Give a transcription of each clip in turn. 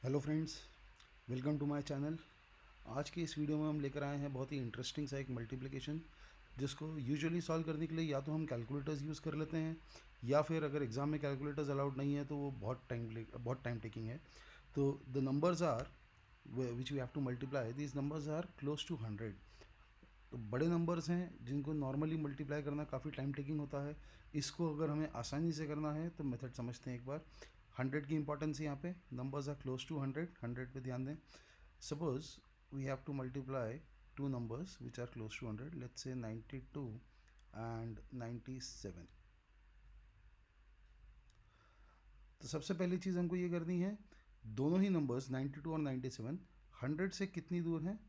Hello friends, welcome to my channel. आज के इस वीडियो में हम लेकर आए हैं बहुत ही इंटरेस्टिंग सा एक मल्टीप्लिकेशन, जिसको यूजुअली सॉल्व करने के लिए या तो हम कैलकुलेटर्स यूज़ कर लेते हैं, या फिर अगर एग्ज़ाम में कैलकुलेटर्स अलाउड नहीं है तो वो बहुत टाइम टेकिंग है। तो the numbers are which we have to multiply, these numbers are close to 100। तो बड़े नंबर्स हैं जिनको नॉर्मली मल्टीप्लाई करना काफ़ी टाइम टेकिंग होता है। इसको अगर हमें आसानी से करना है तो मेथड समझते हैं एक बार। 100 की इंपॉर्टेंस है यहाँ पे, नंबर्स आर क्लोज टू 100, 100 पे ध्यान दें। Suppose we have to multiply two numbers which are close to 100, let's say 92 and 97। तो सबसे पहली चीज़ हमको ये करनी है, दोनों ही नंबर्स 92 और 97 100 से कितनी दूर हैं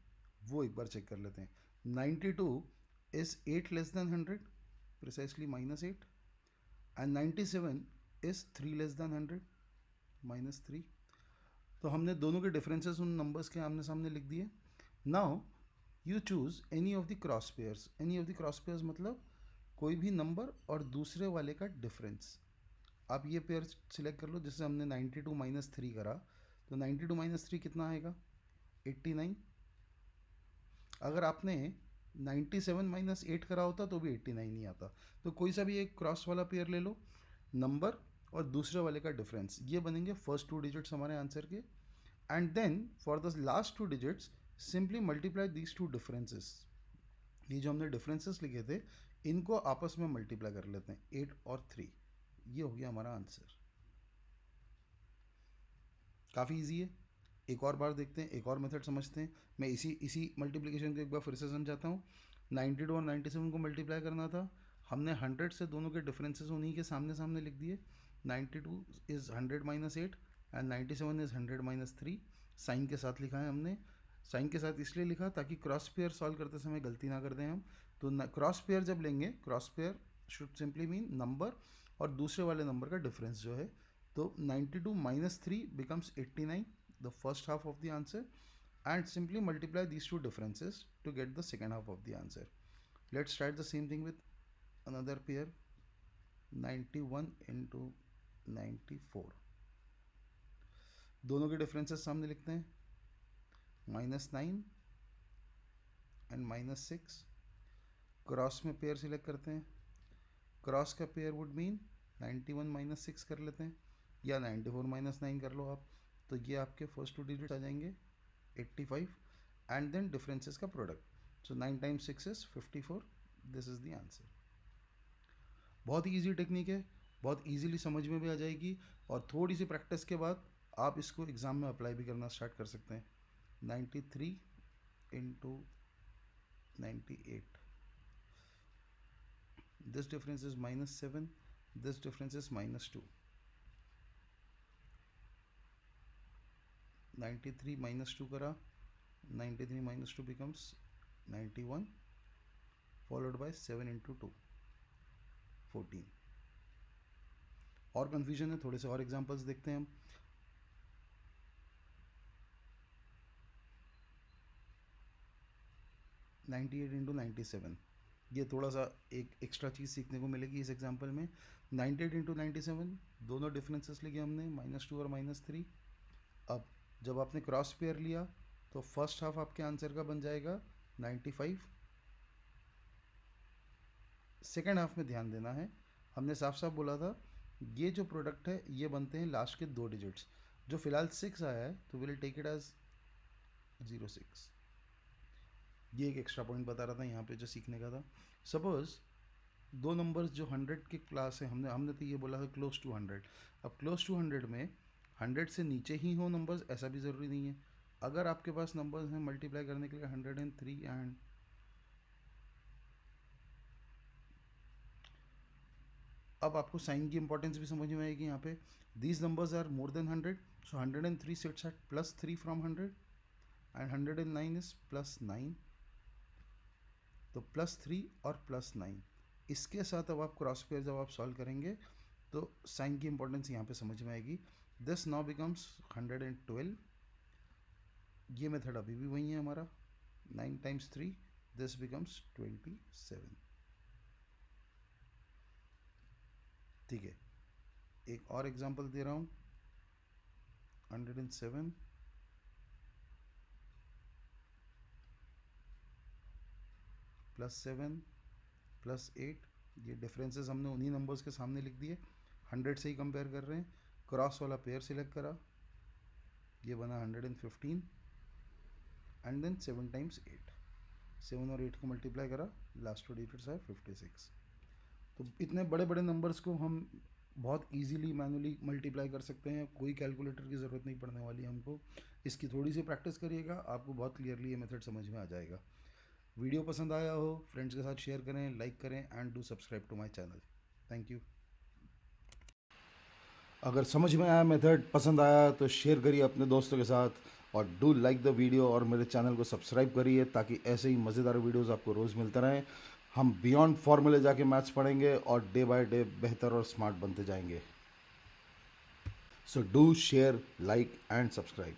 वो एक बार चेक कर लेते हैं। 92 is 8 less than 100, precisely -8, and 97 is 3 less than 100, -3। तो हमने दोनों के डिफरेंसेस उन नंबर्स के आमने सामने लिख दिए। Now you choose any of the cross pairs. Any of the cross pairs मतलब कोई भी नंबर और दूसरे वाले का डिफरेंस। आप ये पेयर सिलेक्ट कर लो। जैसे हमने 92 माइनस 3 करा, तो 92 माइनस 3 कितना आएगा? 89। अगर आपने 97 माइनस 8 करा होता तो भी 89 ही आता। तो कोई सा भी एक क्रॉस वाला पेयर ले लो, नंबर और दूसरे वाले का डिफरेंस, ये बनेंगे फर्स्ट टू डिजिट्स हमारे आंसर के। And then for the last two digits simply multiply these two differences. ये जो हमने डिफरेंसेस लिखे थे इनको आपस में मल्टीप्लाई कर लेते हैं, 8 और 3। ये हो गया हमारा आंसर। काफ़ी इजी है। एक और बार देखते हैं, एक और मेथड समझते हैं। मैं इसी मल्टीप्लिकेशन को एक बार फिर से समझाता हूँ। 92 और 97 को मल्टीप्लाई करना था, हमने 100 से दोनों के डिफरेंसेस उन्हीं के सामने सामने लिख दिए। 92 is 100 minus 8 and 97 is 100 minus 3। Sign के साथ लिखा है हमने। साइन के साथ इसलिए लिखा ताकि क्रॉस पेयर सॉल्व करते समय गलती ना कर दें हम। तो क्रॉस पेयर जब लेंगे, cross pair should simply mean number और दूसरे वाले नंबर का डिफरेंस जो है। तो 92 minus 3 becomes 89, the first half of the answer, and simply multiply these two differences to get the second half of the answer. Let's try the same thing with another pair, 91 into 94। दोनों के differences सामने लिखते हैं, -9 and -6। Cross में pair select करते हैं। Cross का pair would mean 91 minus 6 कर लेते हैं, या 94 माइनस 9 कर लो आप। तो ये आपके फर्स्ट टू डिजिट आ जाएंगे 85, एंड देन डिफरेंसेस का product. So 9 times 6 is 54। This is the answer. बहुत ही ईजी टेक्निक है, बहुत ईजीली समझ में भी आ जाएगी, और थोड़ी सी प्रैक्टिस के बाद आप इसको एग्ज़ाम में अप्लाई भी करना स्टार्ट कर सकते हैं। 93 into 98, this difference is -7, this difference is -2। 93 -2 करा, 93 -2 becomes 91, followed by 7 into 2, 14। और कन्फ्यूजन है, थोड़े से और एग्जांपल्स देखते हैं हम। नाइन्टी एट इंटू 97, ये थोड़ा सा एक एक्स्ट्रा चीज़ सीखने को मिलेगी इस एग्जांपल में। 98 इंटू 97, दोनों डिफरेंसेस लिए हमने, -2 और -3। अब जब आपने क्रॉस पेयर लिया तो फर्स्ट हाफ आपके आंसर का बन जाएगा 95। सेकेंड हाफ में ध्यान देना है, हमने साफ साफ बोला था ये जो प्रोडक्ट है ये बनते हैं लास्ट के दो डिजिट्स। जो फिलहाल 6 आया है तो विल टेक इट एज 06। ये एक एक्स्ट्रा पॉइंट बता रहा था यहाँ पे जो सीखने का था। सपोज दो नंबर्स जो 100 के क्लास है, हमने हमने तो ये बोला था क्लोज टू 100। अब क्लोज टू 100 में 100 से नीचे ही हो नंबर्स, ऐसा भी ज़रूरी नहीं है। अगर आपके पास नंबर्स हैं मल्टीप्लाई करने के लिए 103 एंड, अब आपको साइन की इंपॉर्टेंस भी समझ में आएगी यहाँ पे। These numbers are more than 100, so 103 sits at +3 from 100 and 109 is +9। तो +3 और +9, इसके साथ अब आप क्रॉस पेयर जब आप सॉल्व करेंगे तो साइन की इंपॉर्टेंस यहाँ पे समझ में आएगी। This now becomes 112। ये मेथड अभी भी वही है हमारा, 9 टाइम्स 3, दिस बिकम्स 27। ठीक है, एक और एग्जांपल दे रहा हूँ। 107 +7 +8, ये डिफरेंसेस हमने उन्हीं नंबर्स के सामने लिख दिए, 100 से ही कंपेयर कर रहे हैं। क्रॉस वाला पेयर सिलेक्ट करा, ये बना 115 एंड देन 7 टाइम्स 8, 7 और 8 को मल्टीप्लाई करा, लास्ट डिजिट्स है 56। तो इतने बड़े बड़े नंबर्स को हम बहुत इजीली मैनुअली मल्टीप्लाई कर सकते हैं, कोई कैलकुलेटर की ज़रूरत नहीं पड़ने वाली हमको। इसकी थोड़ी सी प्रैक्टिस करिएगा, आपको बहुत क्लियरली ये मेथड समझ में आ जाएगा। वीडियो पसंद आया हो फ्रेंड्स के साथ शेयर करें, लाइक करें and do subscribe to my channel. Thank you. अगर समझ में आया मेथड, पसंद आया तो शेयर करिए अपने दोस्तों के साथ, और डू लाइक द वीडियो और मेरे चैनल को सब्सक्राइब करिए ताकि ऐसे ही मज़ेदार वीडियोस आपको रोज़ मिलते रहें। हम बियॉन्ड फॉर्मूले जाके मैथ्स पढ़ेंगे और डे बाय डे बेहतर और स्मार्ट बनते जाएंगे। So do share, like and subscribe.